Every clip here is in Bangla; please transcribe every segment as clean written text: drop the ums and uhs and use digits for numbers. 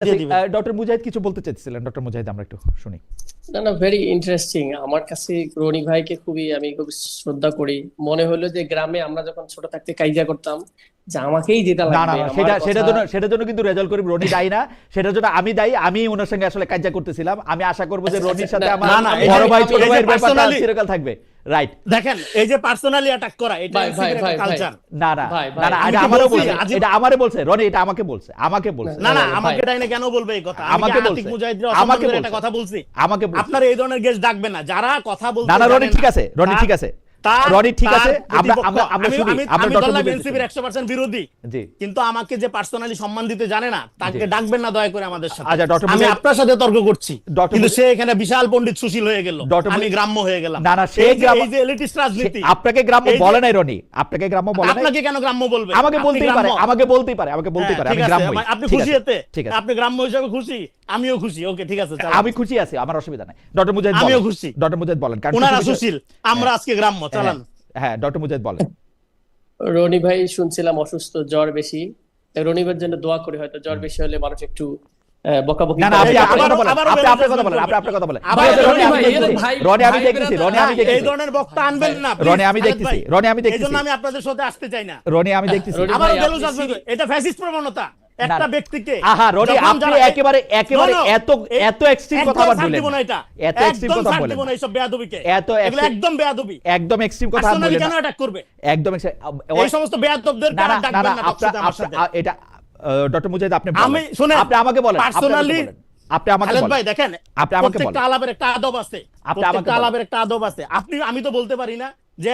ডক্টর মুজাহিদ কিছু বলতে চাইছিলেন, ডক্টর মুজাহিদ আমরা একটু শুনি। না, ভেরি ইন্টারেস্টিং। আমার কাছে রনি ভাইকে আমি খুব শ্রদ্ধা করি। মনে হলো যে গ্রামে আমরা যখন ছোট থাকতে কাইজা করতাম যে আমাকেই জেতা না না লাগবে, না, আমার সেটার জন্য কিন্তু রেজাল্ট করিম রনি দায়ী না, সেটার জন্য আমি দায়ী। আমি ওনার সঙ্গে আসলে কাজা করতেছিলাম। আমি আশা করবো যে রনির সাথে আমার বড় ভাই ছোট ভাইয়ের ব্যাপারটা চিরকাল থাকবে। রাইট, দেখেন এই যে পার্সোনালি অ্যাটাক করা, এটা কালচার। না না না না, এটা আমারও বলছে, এটা আমারে বলছে রনি, এটা আমাকে বলছে, আমাকে বলছে। না না, আমাকে ডাইনে কেন বলবে এই কথা? আমাকে বলছে, আমাকে একটা কথা বলছি, আমাকে বলছে। আপনার এই ধরনের গেস্ট ডাকবে না যারা কথা বলতে। না না, রনি ঠিক আছে, রনি ঠিক আছে, রনি ঠিক আছে। আমরা শুনি, আমরা ডক্টর মুজাহিদ এনসিপির 100% বিরোধী, জি, কিন্তু আমাকে যে পার্সোনালি সম্মান দিতে জানে না তাকে ডাকবেন না দয়া করে আমাদের সাথে। আচ্ছা ডক্টর আমি মুজাহিদ, আপনার সাথে তর্ক করছি, ডক্টর কিন্তু সে এখানে বিশাল পণ্ডিত সুশীল হয়ে গেল, আমি গ্রাম্য হয়ে গেলাম। না না, সে এই যে এলিটিস্ট রাজনীতি। আপনাকে গ্রাম্য বলে নাই রনি, আপনাকে গ্রাম্য বলে নাই। আপনাকে কেন গ্রাম্য বলবে? আমাকে বলতেই পারে, আমাকে বলতেই পারে, আমাকে বলতেই পারে আমি গ্রাম্য। আপনি খুশি এতে? ঠিক আছে, আপনি গ্রাম্য হিসেবে খুশি, আমিও খুশি। ওকে ঠিক আছে, আমি খুশি আছি, আমার অসুবিধা নাই। ডক্টর মুজাহিদ বলেন, আমিও খুশি। ডক্টর মুজাহিদ বলেন, কারণ ওনারা সুশীল, আমরা আজকে গ্রাম্য। চালান। হ্যাঁ ডক্টর মুজাহিদ বলেন। রনি ভাই শুনছিলাম অসুস্থ, জ্বর বেশি। রনি ভাইয়ের জন্য দোয়া করি, হয়তো জ্বর বেশি হলে মানুষ একটু বকাবকি। না না, আপনি আপনার কথা বলেন, আপনি আপনার কথা বলেন। রনি আমি দেখতেছি, রনি আমি দেখতেছি, এই ধরনের বক্তা আনবেন না। রনি আমি দেখতেছি, রনি আমি দেখতেছি, এইজন্য আমি আপনাদের সাথে আসতে চাই না। রনি আমি দেখতেছি। আবার বেলুস আসবে, এটা ফ্যাসিস্ট প্রবণতা। একটা ব্যক্তিকে আহা রনি, আপনি একেবারে এত এক্সট্রিম কথা বলেন না, এটা এত এক্সট্রিম কথা বলেন না, এইসব বেয়াদবিকে, এত একদম বেয়াদবি, একদম এক্সট্রিম কথা বলেন না। কেন অ্যাটাক করবে? একদম এই সমস্ত বেয়াদবদের না না ডাকবেন না আমার সাথে। এটা ডক্টর মুজাহিদ আপনি আমি শুনেন, আপনি আমাকে বলেন পার্সোনালি। আপনি আমাকে বলেন ভাই দেখেন, আপনি আমাকে বলেন, প্রত্যেকটা আলাপের একটা আদব আছে, প্রত্যেকটা আলাপের একটা আদব আছে। আমি তো বলতে পারি না যে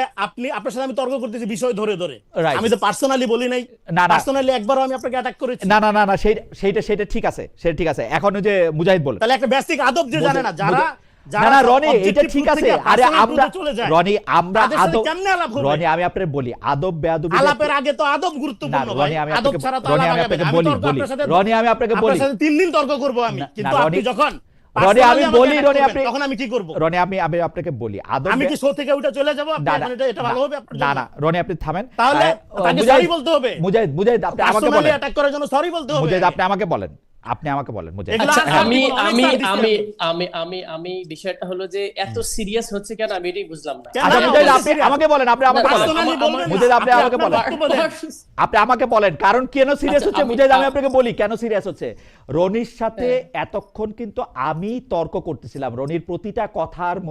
আপনার সাথে আমি তর্ক করতেছি বিষয় ধরে ধরে। আমি তো পার্সোনালি বলি নাই। না না, পার্সোনালি একবারও আমি আপনাকে অ্যাটাক করেছি? না না না না, সেটা ঠিক আছে, সেটা ঠিক আছে। এখন যে মুজাহিদ বলেন, তাহলে একটা বেসিক আদব যে জানে না, যারা না না রনি, এটা ঠিক আছে। আরে আমরা রনি, আমরা আদব, রনি আমি আপনাকে বলি, আদব বেয়াদবি আলাপের আগে তো আদব গুরুত্বপূর্ণ। রনি আমি আদব ছাড়া তো আলাপ হবে না। রনি আমি আপনাকে বলি, আপনার সাথে 3 দিন তর্ক করব আমি, কিন্তু আপনি যখন রনি আমি বলি, রনি আপনি তখন আমি কি করব? রনি আমি আপনাকে বলি, আদব আমি কি শো থেকে উঠে চলে যাব? আপনি এখন এটা ভালো হবে আপনার জন্য? না না রনি আপনি থামেন, তাহলে তাকে সরি বলতে হবে। মুজাহিদ আপনি আমাকে বলেন, অ্যাটাক করার জন্য সরি বলতে হবে। মুজাহিদ আপনি আমাকে বলেন, আপনি আমাকে বলেন মুজাহিদ। আচ্ছা, আমি বিষয়টা হলো যে এত সিরিয়াস হচ্ছে কেন আমি এটাই বুঝলাম না। আচ্ছা মুজাহিদ আপনি আমাকে বলেন, আপনি আমাকে বলেন, মুজাহিদ আপনি আমাকে বলেন, আপনি আমাকে বলেন কারণ কেন সিরিয়াস হচ্ছে। মুজাহিদ আমি আপনাকে বলি কেন সিরিয়াস হচ্ছে। রনির সাথে এতক্ষণ কিন্তু আমি তর্ক করতেছিলাম, রনির প্রতিটা কথার